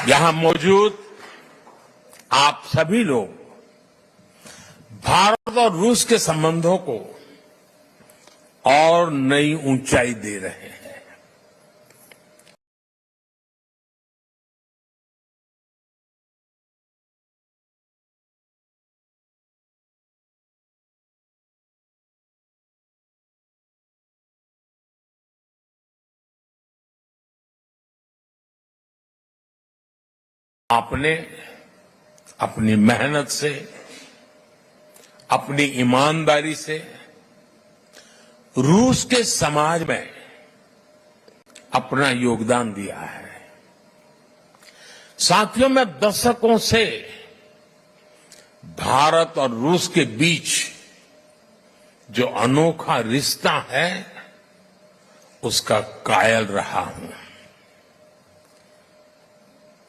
यहां मौजूद आप सभी लोग भारत और रूस के संबंधों को और नई ऊंचाई दे रहे हैं। आपने अपनी मेहनत से, अपनी ईमानदारी से रूस के समाज में अपना योगदान दिया है। साथियों, मैं दशकों से भारत और रूस के बीच जो अनोखा रिश्ता है उसका कायल रहा हूं।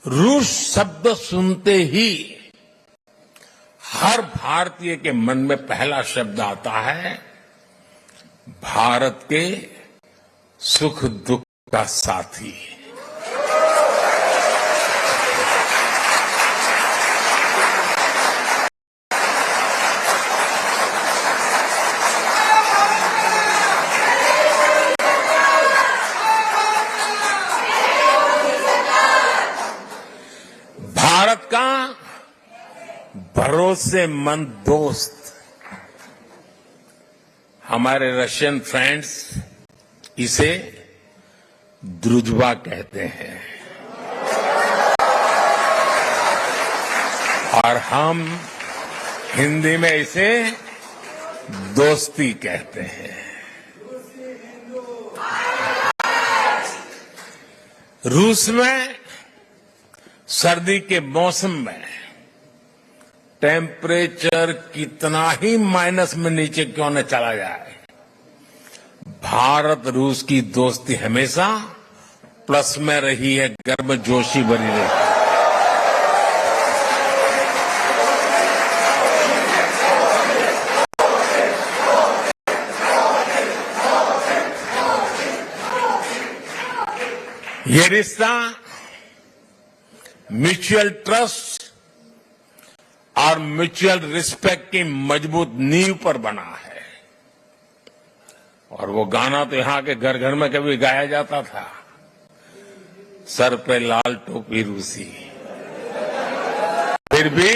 रूस शब्द सुनते ही हर भारतीय के मन में पहला शब्द आता है भारत के सुख दुख का साथी। भारत का भरोसेमंद दोस्त, हमारे रशियन फ्रेंड्स इसे द्रुजबा कहते हैं और हम हिंदी में इसे दोस्ती कहते हैं। रूस में सर्दी के मौसम में टेम्परेचर कितना ही माइनस में नीचे क्यों न चला जाए, भारत रूस की दोस्ती हमेशा प्लस में रही है, गर्मजोशी बनी रही है। ये रिश्ता म्यूचुअल ट्रस्ट और म्यूचुअल रिस्पेक्ट की मजबूत नींव पर बना है। और वो गाना तो यहां के घर घर में कभी गाया जाता था, सर पे लाल टोपी रूसी, फिर भी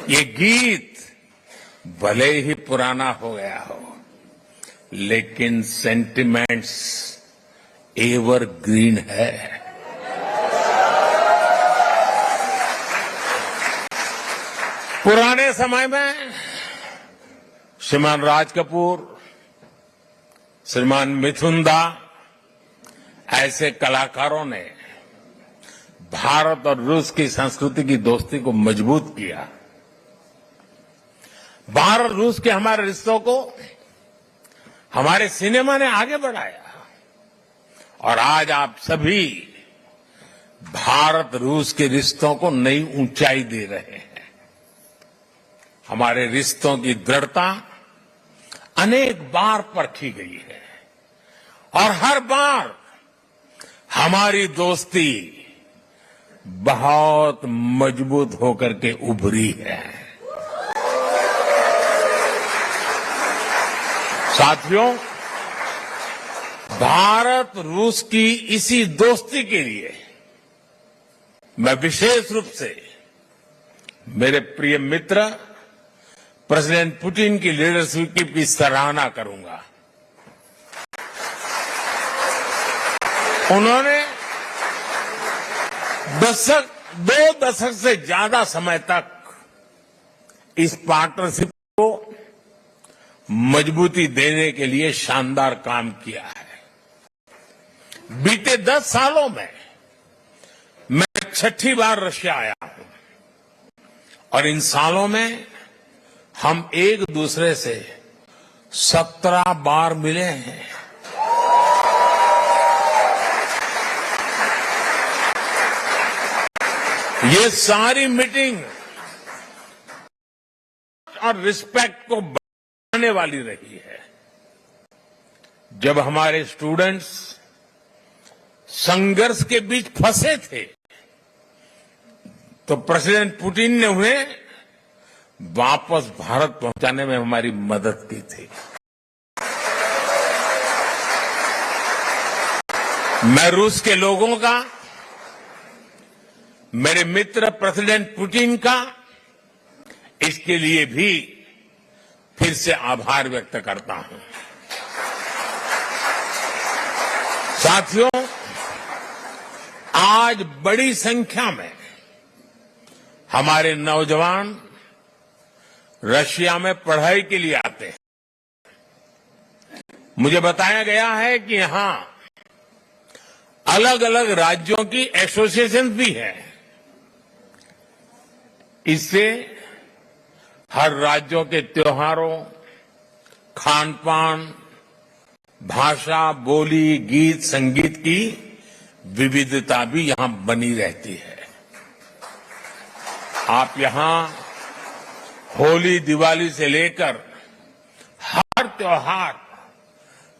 ये गीत भले ही पुराना हो गया हो, लेकिन सेंटिमेंट्स एवरग्रीन है। पुराने समय में श्रीमान राज कपूर, श्रीमान मिथुन दा ऐसे कलाकारों ने भारत और रूस की संस्कृति की दोस्ती को मजबूत किया। भारत रूस के हमारे रिश्तों को हमारे सिनेमा ने आगे बढ़ाया और आज आप सभी भारत रूस के रिश्तों को नई ऊंचाई दे रहे हैं। हमारे रिश्तों की दृढ़ता अनेक बार परखी गई है और हर बार हमारी दोस्ती बहुत मजबूत होकर के उभरी है। साथियों, भारत रूस की इसी दोस्ती के लिए मैं विशेष रूप से मेरे प्रिय मित्र प्रेसिडेंट पुतिन की लीडरशिप की सराहना करूंगा। उन्होंने दो दशक से ज्यादा समय तक इस पार्टनरशिप को मजबूती देने के लिए शानदार काम किया है। बीते 10 सालों में मैं 6ठी बार रशिया आया हूं और इन सालों में हम एक दूसरे से 17 बार मिले हैं। ये सारी मीटिंग और रिस्पेक्ट को बढ़ाने वाली रही है। जब हमारे स्टूडेंट्स संघर्ष के बीच फंसे थे तो प्रेसिडेंट पुतिन ने उन्हें वापस भारत पहुंचाने में हमारी मदद की थी। मैं रूस के लोगों का, मेरे मित्र प्रेसिडेंट पुतिन का इसके लिए भी फिर से आभार व्यक्त करता हूं। साथियों, आज बड़ी संख्या में हमारे नौजवान रशिया में पढ़ाई के लिए आते हैं। मुझे बताया गया है कि यहां अलग अलग राज्यों की एसोसिएशन भी है। इससे हर राज्यों के त्योहारों, खान पान, भाषा, बोली, गीत, संगीत की विविधता भी यहां बनी रहती है। आप यहां होली, दिवाली से लेकर हर त्योहार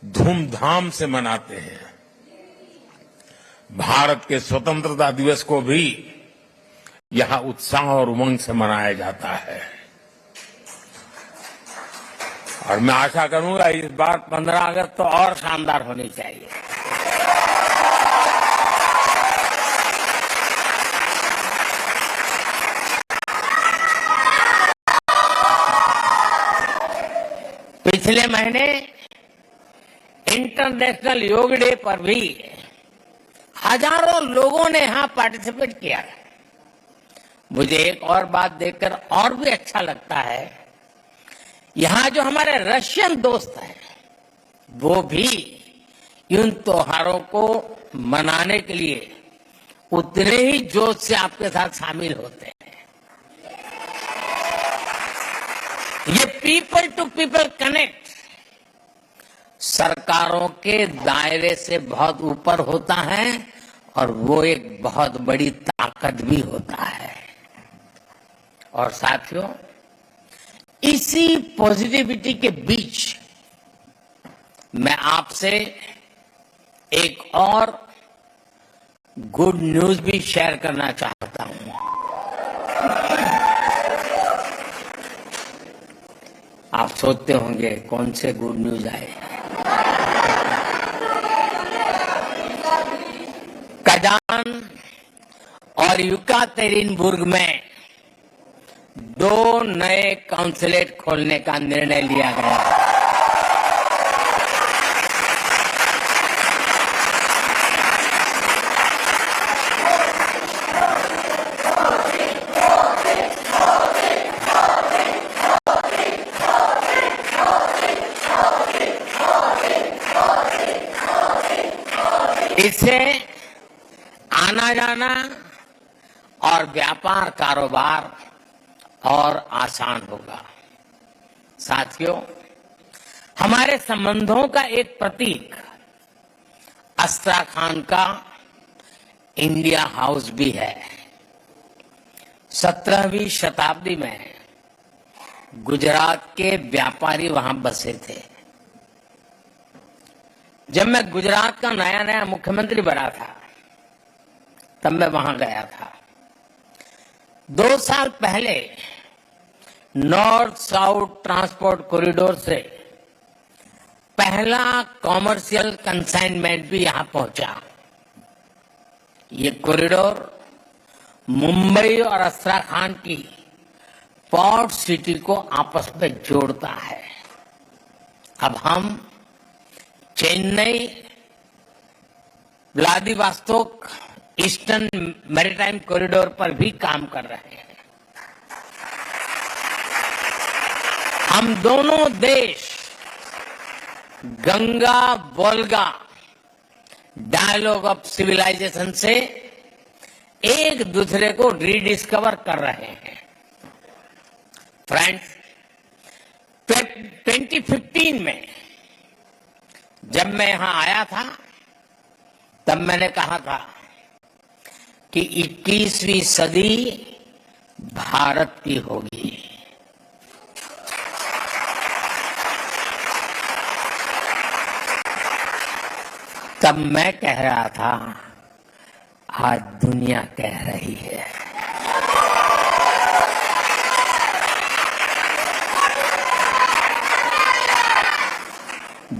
धूमधाम से मनाते हैं। भारत के स्वतंत्रता दिवस को भी यहां उत्साह और उमंग से मनाया जाता है। और मैं आशा करूंगा इस बार 15 अगस्त तो और शानदार होनी चाहिए। पिछले महीने इंटरनेशनल योग डे पर भी हजारों लोगों ने यहां पार्टिसिपेट किया। मुझे एक और बात देखकर और भी अच्छा लगता है, यहां जो हमारे रशियन दोस्त हैं वो भी इन त्योहारों को मनाने के लिए उतने ही जोश से आपके साथ शामिल होते हैं। ये पीपल टू पीपल कनेक्ट सरकारों के दायरे से बहुत ऊपर होता है और वो एक बहुत बड़ी ताकत भी होता है। और साथियों, इसी पॉजिटिविटी के बीच मैं आपसे एक और गुड न्यूज भी शेयर करना चाहता हूं। आप सोचते होंगे कौन से गुड न्यूज आए। कजान और युकातेरिनबुर्ग में 2 नए काउंसलेट खोलने का निर्णय लिया गया। इससे आना जाना और व्यापार कारोबार और आसान होगा। साथियों, हमारे संबंधों का एक प्रतीक अस्ट्राखान का इंडिया हाउस भी है। 17वीं शताब्दी में गुजरात के व्यापारी वहां बसे थे। जब मैं गुजरात का नया नया मुख्यमंत्री बना था तब मैं वहां गया था। 2 साल पहले नॉर्थ साउथ ट्रांसपोर्ट कॉरिडोर से पहला कॉमर्शियल कंसाइनमेंट भी यहां पहुंचा। ये कॉरिडोर मुंबई और अस्ट्राखान की पोर्ट सिटी को आपस में जोड़ता है। अब हम Chennai, Vladivostok eastern maritime corridor पर भी काम कर रहे हैं। हम दोनों देश Ganga Volga dialogue of civilisation से एक दूसरे को रीडिस्कवर कर रहे हैं। फ्रेंड्स, 2015 में जब मैं यहां आया था तब मैंने कहा था कि 21वीं सदी भारत की होगी। तब मैं कह रहा था, आज दुनिया कह रही है।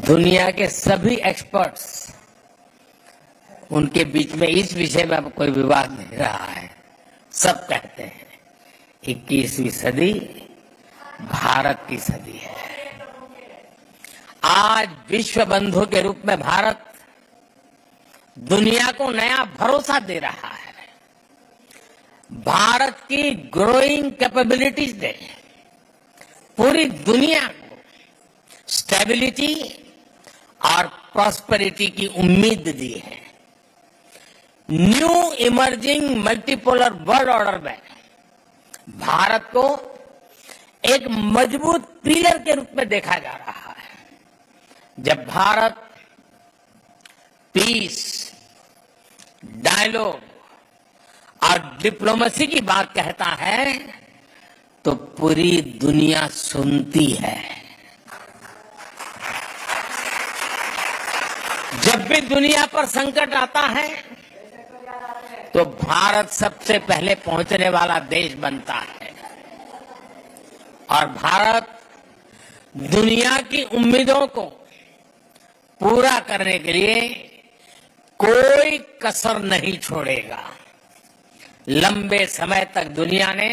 दुनिया के सभी एक्सपर्ट्स, उनके बीच में इस विषय में अब कोई विवाद नहीं रहा है। सब कहते हैं 21वीं सदी भारत की सदी है। आज विश्व बंधु के रूप में भारत दुनिया को नया भरोसा दे रहा है। भारत की ग्रोइंग कैपेबिलिटीज ने पूरी दुनिया को स्टेबिलिटी और प्रॉस्पेरिटी की उम्मीद दी है। New emerging multipolar world order में भारत को एक मजबूत पिलर के रूप में देखा जा रहा है। जब भारत पीस, डायलॉग और डिप्लोमेसी की बात कहता है तो पूरी दुनिया सुनती है। जब भी दुनिया पर संकट आता है तो भारत सबसे पहले पहुंचने वाला देश बनता है और भारत दुनिया की उम्मीदों को पूरा करने के लिए कोई कसर नहीं छोड़ेगा। लंबे समय तक दुनिया ने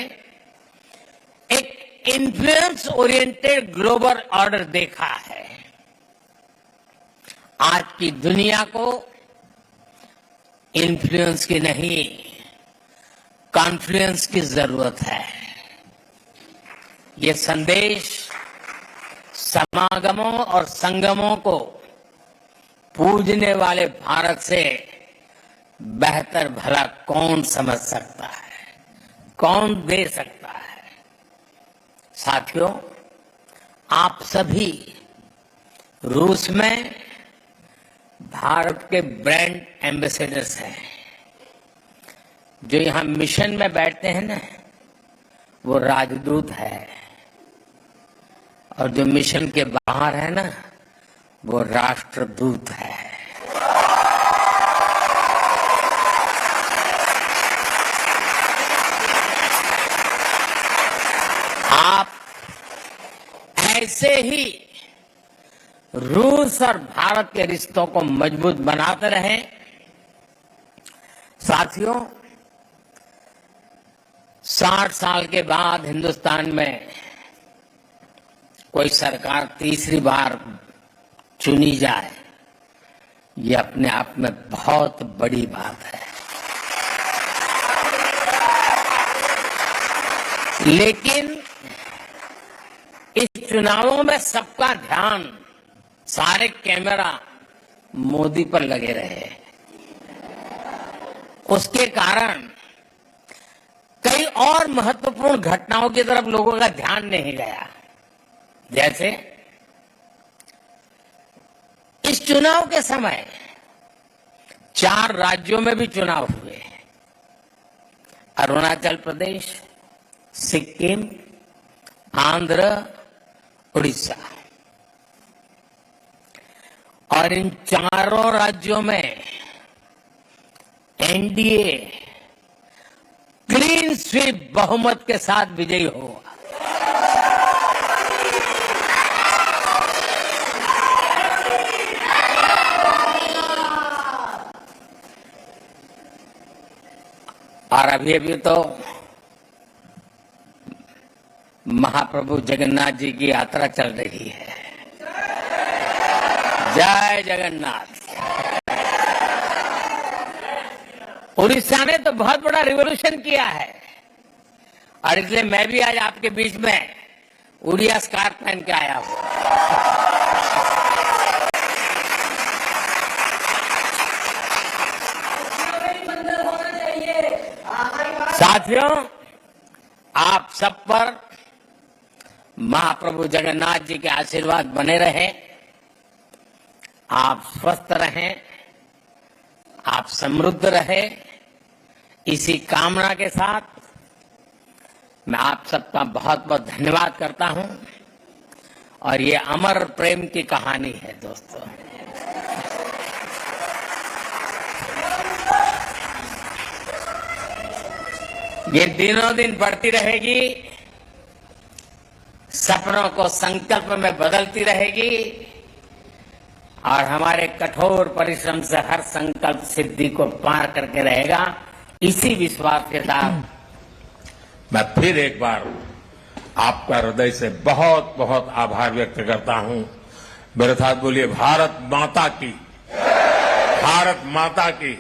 एक इन्फ्लुएंस ओरिएंटेड ग्लोबल ऑर्डर देखा है। आज की दुनिया को इन्फ्लुएंस की नहीं, कॉन्फ्लुएंस की जरूरत है। ये संदेश समागमों और संगमों को पूजने वाले भारत से बेहतर भला कौन समझ सकता है, कौन दे सकता है। साथियों, आप सभी रूस में भारत के ब्रांड एम्बेसडर्स हैं। जो यहां मिशन में बैठते हैं ना, वो राजदूत है, और जो मिशन के बाहर है ना, वो राष्ट्रदूत है। आप ऐसे ही रूस और भारत के रिश्तों को मजबूत बनाते रहें। साथियों, 60 साल के बाद हिंदुस्तान में कोई सरकार तीसरी बार चुनी जाए, ये अपने आप में बहुत बड़ी बात है। लेकिन इस चुनावों में सबका ध्यान, सारे कैमरा मोदी पर लगे रहे। उसके कारण कई और महत्वपूर्ण घटनाओं की तरफ लोगों का ध्यान नहीं गया। जैसे इस चुनाव के समय 4 राज्यों में भी चुनाव हुए। अरुणाचल प्रदेश, सिक्किम, आंध्र, उड़ीसा। और इन चारों राज्यों में एनडीए क्लीन स्वीप बहुमत के साथ विजयी हुआ। और अभी तो महाप्रभु जगन्नाथ जी की यात्रा चल रही है। जय जगन्नाथ। उड़ीसा ने तो बहुत बड़ा रिवॉल्यूशन किया है, और इसलिए मैं भी आज आपके बीच में उड़िया स्कार्फ पहन के आया हूं। साथियों, आप सब पर महाप्रभु जगन्नाथ जी के आशीर्वाद बने रहे। आप स्वस्थ रहें, आप समृद्ध रहे। इसी कामना के साथ मैं आप सबका बहुत बहुत धन्यवाद करता हूं। और ये अमर प्रेम की कहानी है दोस्तों। ये दिनों दिन बढ़ती रहेगी, सपनों को संकल्प में बदलती रहेगी और हमारे कठोर परिश्रम से हर संकल्प सिद्धि को पार करके रहेगा। इसी विश्वास के साथ मैं फिर एक बार आपका हृदय से बहुत बहुत आभार व्यक्त करता हूं। मेरे साथ बोलिए, भारत माता की, भारत माता की।